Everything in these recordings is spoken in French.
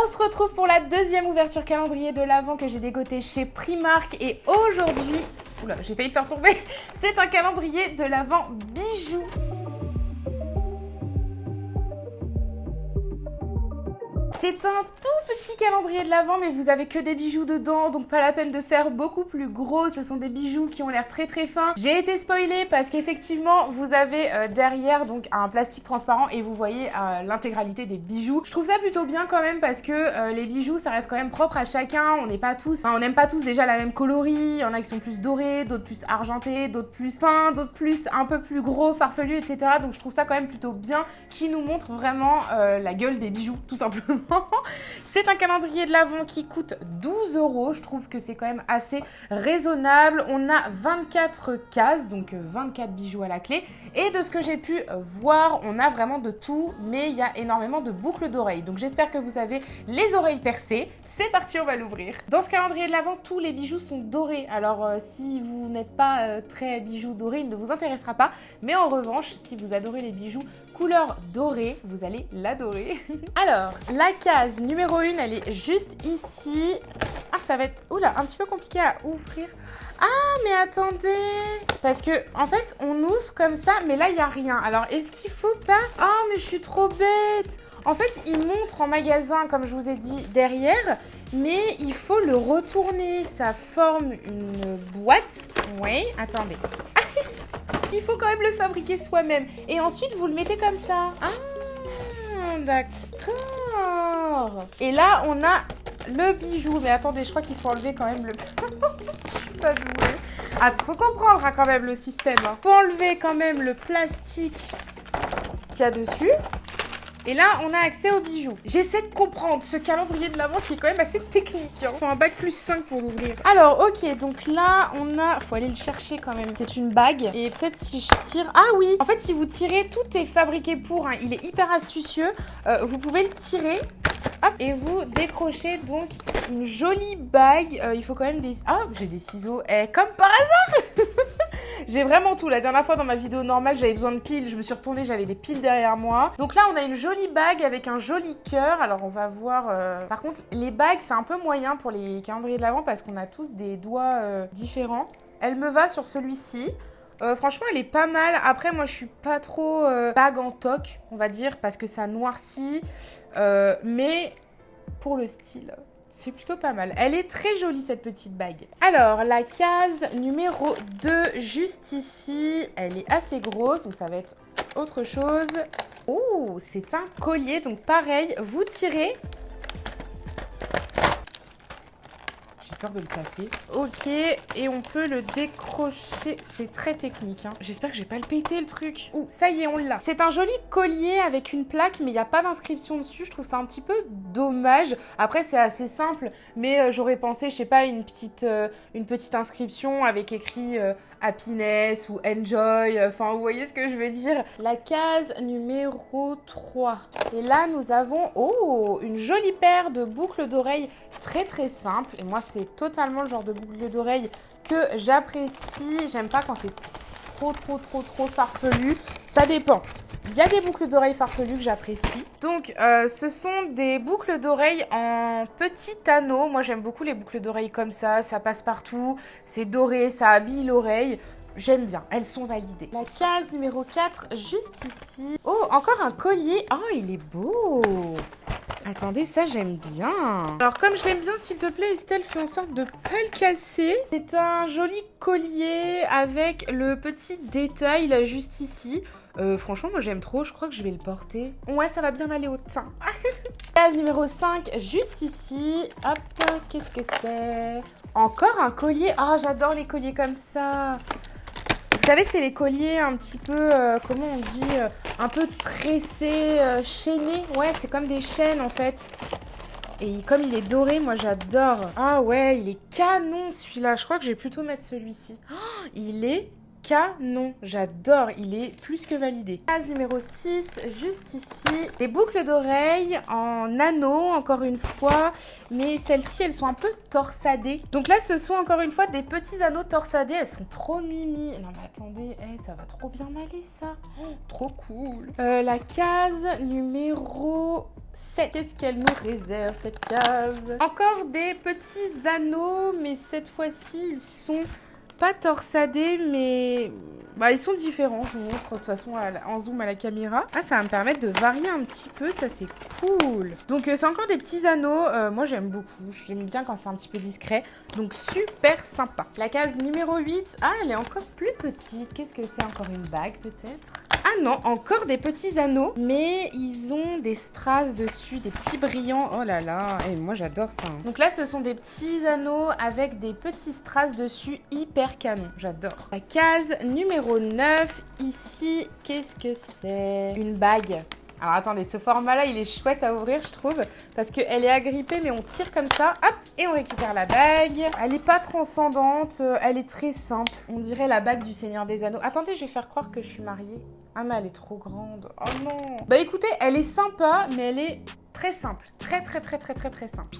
On se retrouve pour la deuxième ouverture calendrier de l'Avent que j'ai dégoté chez Primark. Et aujourd'hui, oula, j'ai failli le faire tomber, c'est un calendrier de l'Avent bijoux. C'est un tout petit calendrier de l'Avent, mais vous avez que des bijoux dedans, donc pas la peine de faire beaucoup plus gros. Ce sont des bijoux qui ont l'air très très fins. J'ai été spoilée parce qu'effectivement, vous avez derrière donc un plastique transparent et vous voyez l'intégralité des bijoux. Je trouve ça plutôt bien quand même parce que les bijoux, ça reste quand même propre à chacun. On n'est pas tous, on n'aime pas tous déjà la même coloris. Il y en a qui sont plus dorés, d'autres plus argentés, d'autres plus fins, d'autres plus un peu plus gros, farfelus, etc. Donc je trouve ça quand même plutôt bien qui nous montre vraiment la gueule des bijoux, tout simplement. C'est un calendrier de l'Avent qui coûte 12 €. Je trouve que c'est quand même assez raisonnable. On a 24 cases, donc 24 bijoux à la clé. Et de ce que j'ai pu voir, on a vraiment de tout, mais il y a énormément de boucles d'oreilles. Donc j'espère que vous avez les oreilles percées. C'est parti, on va l'ouvrir. Dans ce calendrier de l'Avent, tous les bijoux sont dorés. Alors si vous n'êtes pas très bijoux dorés, il ne vous intéressera pas. Mais en revanche, si vous adorez les bijoux couleur dorée, vous allez l'adorer. Alors, la case numéro 1, elle est juste ici. Ah, ça va être un petit peu compliqué à ouvrir. Ah, mais attendez. Parce que, en fait, on ouvre comme ça, mais là, il n'y a rien. Alors, est-ce qu'il faut pas... Ah, mais je suis trop bête. En fait, il montre en magasin, comme je vous ai dit, derrière, mais il faut le retourner. Ça forme une boîte. Oui, attendez. Il faut quand même le fabriquer soi-même. Et ensuite, vous le mettez comme ça. Ah, d'accord. Et là, on a le bijou. Mais attendez, je crois qu'il faut enlever quand même le... Je suis pas douée. Ah, faut comprendre quand même le système. Faut enlever quand même le plastique qu'il y a dessus. Et là, on a accès aux bijoux. J'essaie de comprendre ce calendrier de l'Avent qui est quand même assez technique. Il faut un bac plus 5 pour l'ouvrir. Alors, ok, donc là, on a... Faut aller le chercher quand même. C'est une bague. Et peut-être si je tire... Ah oui. En fait, si vous tirez, tout est fabriqué pour. Il est hyper astucieux. Vous pouvez le tirer. Hop, et vous décrochez donc une jolie bague. Il faut quand même des... Ah, j'ai des ciseaux. Comme par hasard. J'ai vraiment tout. La dernière fois dans ma vidéo normale, j'avais besoin de piles. Je me suis retournée, j'avais des piles derrière moi. Donc là, on a une jolie bague avec un joli cœur. Alors, on va voir... Par contre, les bagues, c'est un peu moyen pour les calendriers de l'Avent parce qu'on a tous des doigts différents. Elle me va sur celui-ci. Franchement, elle est pas mal. Après, moi, je suis pas trop bague en toc, on va dire, parce que ça noircit. Mais pour le style... C'est plutôt pas mal. Elle est très jolie, cette petite bague. Alors, la case numéro 2, juste ici, elle est assez grosse, donc ça va être autre chose. Oh, c'est un collier, donc pareil, vous tirez. J'ai peur de le casser. Ok, et on peut le décrocher. C'est très technique, hein. J'espère que je vais pas le péter, le truc. Ouh, ça y est, on l'a. C'est un joli collier avec une plaque, mais il n'y a pas d'inscription dessus. Je trouve ça un petit peu dommage. Après, c'est assez simple, mais j'aurais pensé, je sais pas, une petite inscription avec écrit happiness ou enjoy. Enfin, vous voyez ce que je veux dire. La case numéro 3. Et là, nous avons, une jolie paire de boucles d'oreilles très très simple. Et moi, c'est totalement le genre de boucle d'oreille que j'apprécie. J'aime pas quand c'est trop farfelu. Ça dépend. Il y a des boucles d'oreilles farfelues que j'apprécie. Donc, ce sont des boucles d'oreilles en petits anneaux. Moi, j'aime beaucoup les boucles d'oreilles comme ça. Ça passe partout. C'est doré, ça habille l'oreille. J'aime bien, elles sont validées. La case numéro 4, juste ici. Oh, encore un collier. Oh, il est beau. Attendez, ça j'aime bien. Alors comme je l'aime bien, s'il te plaît Estelle, fais en sorte de pas le casser. C'est un joli collier avec le petit détail là juste ici. Franchement, moi j'aime trop, je crois que je vais le porter. Ouais, ça va bien m'aller au teint. Case numéro 5, juste ici. Hop, qu'est-ce que c'est? Encore un collier. Ah, j'adore les colliers comme ça. Vous savez, c'est les colliers un petit peu, comment on dit, un peu tressés, chaînés. Ouais, c'est comme des chaînes en fait. Et comme il est doré, moi j'adore. Ah ouais, il est canon celui-là. Je crois que je vais plutôt mettre celui-ci. Oh, il est canon. J'adore, il est plus que validé. Case numéro 6, juste ici. Des boucles d'oreilles en anneau, encore une fois. Mais celles-ci, elles sont un peu torsadées. Donc là, ce sont encore une fois des petits anneaux torsadés. Elles sont trop mimi. Non mais attendez, ça va trop bien m'aller ça. Oh, trop cool. La case numéro 7. Qu'est-ce qu'elle nous réserve cette case? Encore des petits anneaux, mais cette fois-ci, ils sont pas torsadés, mais ils sont différents. Je vous montre de toute façon en zoom à la caméra. Ah, ça va me permettre de varier un petit peu. Ça, c'est cool. Donc, c'est encore des petits anneaux. Moi, j'aime beaucoup. J'aime bien quand c'est un petit peu discret. Donc, super sympa. La case numéro 8. Ah, elle est encore plus petite. Qu'est-ce que c'est? Encore une bague, peut-être? Ah non, encore des petits anneaux, mais ils ont des strass dessus, des petits brillants. Oh là là, et moi j'adore ça. Donc là, ce sont des petits anneaux avec des petits strass dessus, hyper canon. J'adore. La case numéro 9, ici, qu'est-ce que c'est? Une bague. Alors attendez, ce format-là, il est chouette à ouvrir, je trouve, parce qu'elle est agrippée, mais on tire comme ça, hop, et on récupère la bague. Elle n'est pas transcendante, elle est très simple. On dirait la bague du Seigneur des Anneaux. Attendez, je vais faire croire que je suis mariée. Ah, mais elle est trop grande. Oh non. Bah écoutez, elle est sympa, mais elle est très simple. Très simple.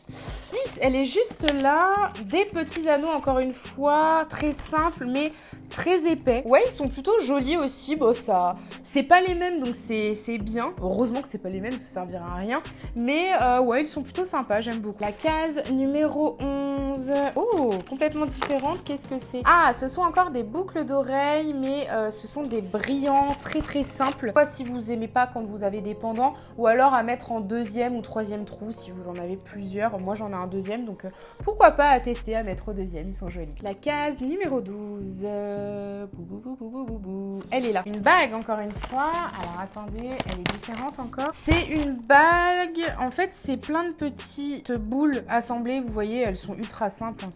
10, elle est juste là. Des petits anneaux, encore une fois, très simples, mais très épais. Ouais, ils sont plutôt jolis aussi. Bon, ça, c'est pas les mêmes, donc c'est bien. Heureusement que c'est pas les mêmes, ça servira à rien. Mais ouais, ils sont plutôt sympas, j'aime beaucoup. La case numéro 11. Oh, complètement différente. Qu'est-ce que c'est? Ah, ce sont encore des boucles d'oreilles, mais ce sont des brillants très simples. Pas si vous aimez pas quand vous avez des pendants, ou alors à mettre en deuxième ou troisième trou si vous en avez plusieurs. Moi, j'en ai un deuxième, donc pourquoi pas à tester à mettre au deuxième, ils sont jolis. La case numéro 12. Elle est là. Une bague, encore une fois. Alors, attendez, elle est différente encore. C'est une bague. En fait, c'est plein de petites boules assemblées. Vous voyez, elles sont ultra simples. Hein,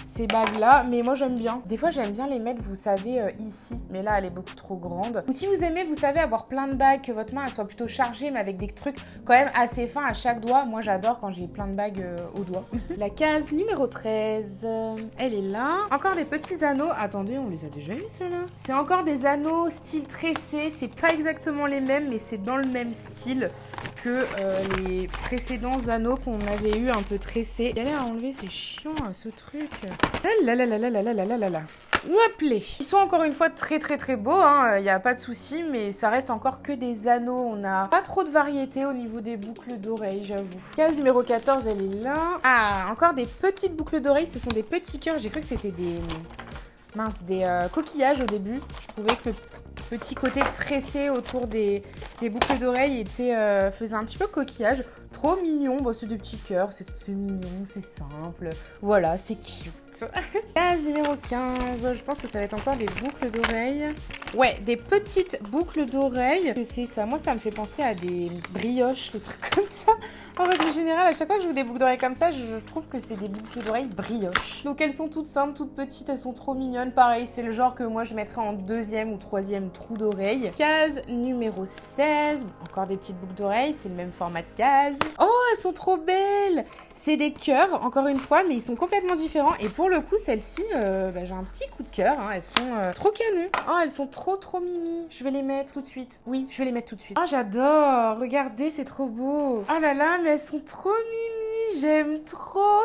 ces bagues-là, mais moi j'aime bien. Des fois j'aime bien les mettre, vous savez, ici, mais là elle est beaucoup trop grande. Ou si vous aimez, vous savez, avoir plein de bagues, que votre main elle soit plutôt chargée, mais avec des trucs quand même assez fins à chaque doigt. Moi j'adore quand j'ai plein de bagues au doigt. La case numéro 13, elle est là. Encore des petits anneaux. Attendez, on les a déjà eu ceux-là. C'est encore des anneaux style tressé. C'est pas exactement les mêmes, mais c'est dans le même style que les précédents anneaux qu'on avait eu un peu tressés. Galère à enlever, c'est chiant ce truc. Là là là là là là là là là là. Hop les. Ils sont encore une fois très beaux, hein. Y a pas de souci, mais ça reste encore que des anneaux. On n'a pas trop de variété au niveau des boucles d'oreilles, j'avoue. Case numéro 14, elle est là. Ah, encore des petites boucles d'oreilles. Ce sont des petits cœurs. J'ai cru que c'était des coquillages au début. Je trouvais que le petit côté tressé autour des boucles d'oreilles faisait un petit peu coquillage. Trop mignon. Bon, c'est des petits cœurs, c'est mignon, c'est simple. Voilà, c'est cute. Case numéro 15. Je pense que ça va être encore des boucles d'oreilles. Ouais, des petites boucles d'oreilles. C'est ça. Moi, ça me fait penser à des brioches, le truc comme ça. En règle générale, à chaque fois que je joue des boucles d'oreilles comme ça, je trouve que c'est des boucles d'oreilles brioches. Donc, elles sont toutes simples, toutes petites. Elles sont trop mignonnes. Pareil, c'est le genre que moi, je mettrais en deuxième ou troisième trou d'oreille. Case numéro 16. Encore des petites boucles d'oreilles. C'est le même format de case. Oh, elles sont trop belles. C'est des cœurs, encore une fois, mais ils sont complètement différents. Et pour le coup, celles-ci, j'ai un petit coup de cœur. Hein. Elles sont trop canon. Oh, elles sont trop mimi. Je vais les mettre tout de suite. Oui, je vais les mettre tout de suite. Oh, j'adore. Regardez, c'est trop beau. Oh là là, mais elles sont trop mimi. J'aime trop.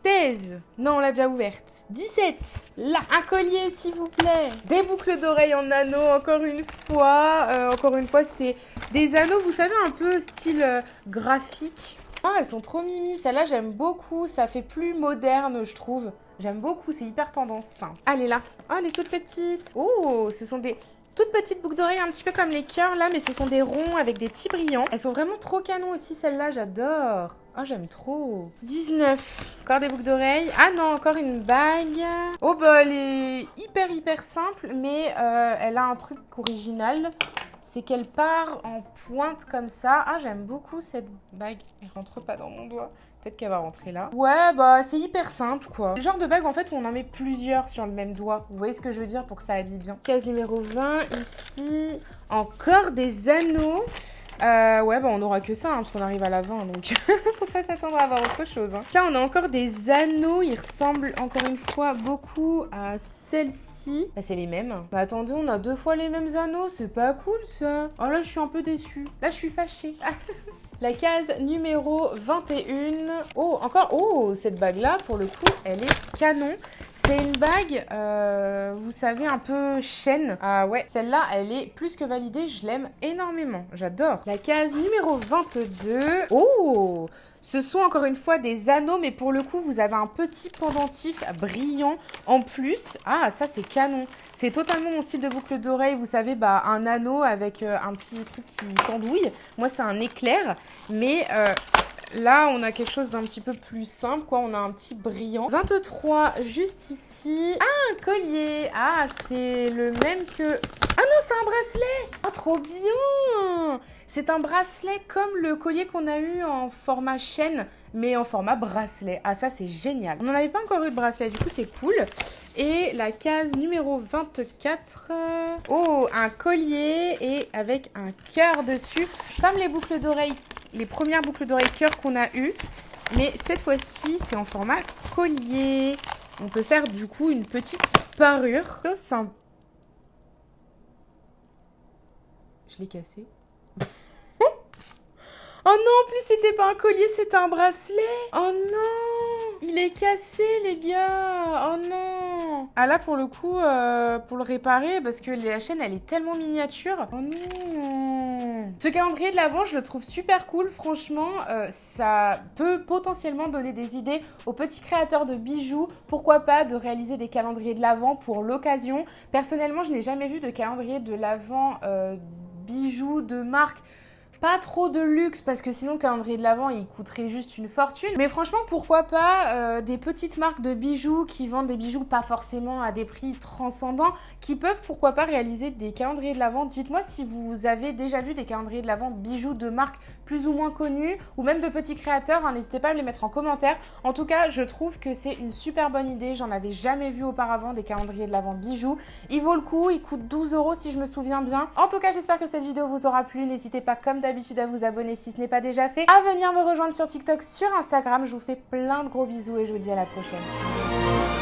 16. Non, on l'a déjà ouverte. 17. Là, un collier, s'il vous plaît. Des boucles d'oreilles en anneaux, encore une fois. Encore une fois, c'est des anneaux, vous savez, un peu style graphique. Ah, elles sont trop mimi. Celle-là, j'aime beaucoup. Ça fait plus moderne, je trouve. J'aime beaucoup. C'est hyper tendance. Elle est là. Oh, elle est toute petite. Oh, ce sont des toutes petites boucles d'oreilles, un petit peu comme les cœurs, là. Mais ce sont des ronds avec des petits brillants. Elles sont vraiment trop canon aussi, celle-là. J'adore. Oh, j'aime trop. 19. Encore des boucles d'oreilles. Ah non, encore une bague. Oh, bah, elle est hyper simple. Mais elle a un truc original. C'est qu'elle part en pointe comme ça. Ah, j'aime beaucoup cette bague. Elle rentre pas dans mon doigt. Peut-être qu'elle va rentrer là. Ouais, bah, c'est hyper simple, quoi. Le genre de bague, en fait, où on en met plusieurs sur le même doigt. Vous voyez ce que je veux dire pour que ça habille bien. Case numéro 20, ici. Encore des anneaux. Ouais, bah on aura que ça, hein, parce qu'on arrive à la 20, donc faut pas s'attendre à avoir autre chose. Hein. Là, on a encore des anneaux, ils ressemblent encore une fois beaucoup à celle-ci. Bah, c'est les mêmes. Bah attendez, on a 2 fois les mêmes anneaux, c'est pas cool ça. Oh là, je suis un peu déçue. Là, je suis fâchée. La case numéro 21. Oh, encore. Oh, cette bague-là, pour le coup, elle est canon. C'est une bague, vous savez, un peu chaîne. Ah ouais, celle-là, elle est plus que validée. Je l'aime énormément. J'adore. La case numéro 22. Oh! Ce sont encore une fois des anneaux, mais pour le coup, vous avez un petit pendentif brillant en plus. Ah, ça, c'est canon. C'est totalement mon style de boucle d'oreille. Vous savez, bah, un anneau avec un petit truc qui pendouille. Moi, c'est un éclair. Mais là, on a quelque chose d'un petit peu plus simple, quoi. On a un petit brillant. 23, juste ici. Ah, un collier. Ah, c'est le même que... Ah non, c'est un bracelet. Ah, trop bien. C'est un bracelet comme le collier qu'on a eu en format chaîne, mais en format bracelet. Ah, ça, c'est génial. On n'en avait pas encore eu de bracelet, du coup, c'est cool. Et la case numéro 24. Oh, un collier et avec un cœur dessus. Comme les boucles d'oreilles, les premières boucles d'oreilles cœur qu'on a eues. Mais cette fois-ci, c'est en format collier. On peut faire, du coup, une petite parure. Je l'ai cassé. Oh non, en plus, c'était pas un collier, c'était un bracelet. Oh non, il est cassé, les gars. Oh non. Ah là, pour le coup, pour le réparer, parce que la chaîne, elle est tellement miniature. Oh non. Ce calendrier de l'Avent, je le trouve super cool. Franchement, ça peut potentiellement donner des idées aux petits créateurs de bijoux. Pourquoi pas de réaliser des calendriers de l'Avent pour l'occasion. Personnellement, je n'ai jamais vu de calendrier de l'Avent bijoux de marque. Pas trop de luxe parce que sinon le calendrier de l'Avent il coûterait juste une fortune. Mais franchement pourquoi pas des petites marques de bijoux qui vendent des bijoux pas forcément à des prix transcendants qui peuvent pourquoi pas réaliser des calendriers de l'Avent. Dites-moi si vous avez déjà vu des calendriers de l'Avent bijoux de marques plus ou moins connus ou même de petits créateurs. Hein, n'hésitez pas à me les mettre en commentaire. En tout cas je trouve que c'est une super bonne idée. J'en avais jamais vu auparavant des calendriers de l'Avent bijoux. Il vaut le coup, il coûte 12 € si je me souviens bien. En tout cas j'espère que cette vidéo vous aura plu. N'hésitez pas comme d'habitude à vous abonner si ce n'est pas déjà fait, à venir me rejoindre sur TikTok, sur Instagram. Je vous fais plein de gros bisous et je vous dis à la prochaine.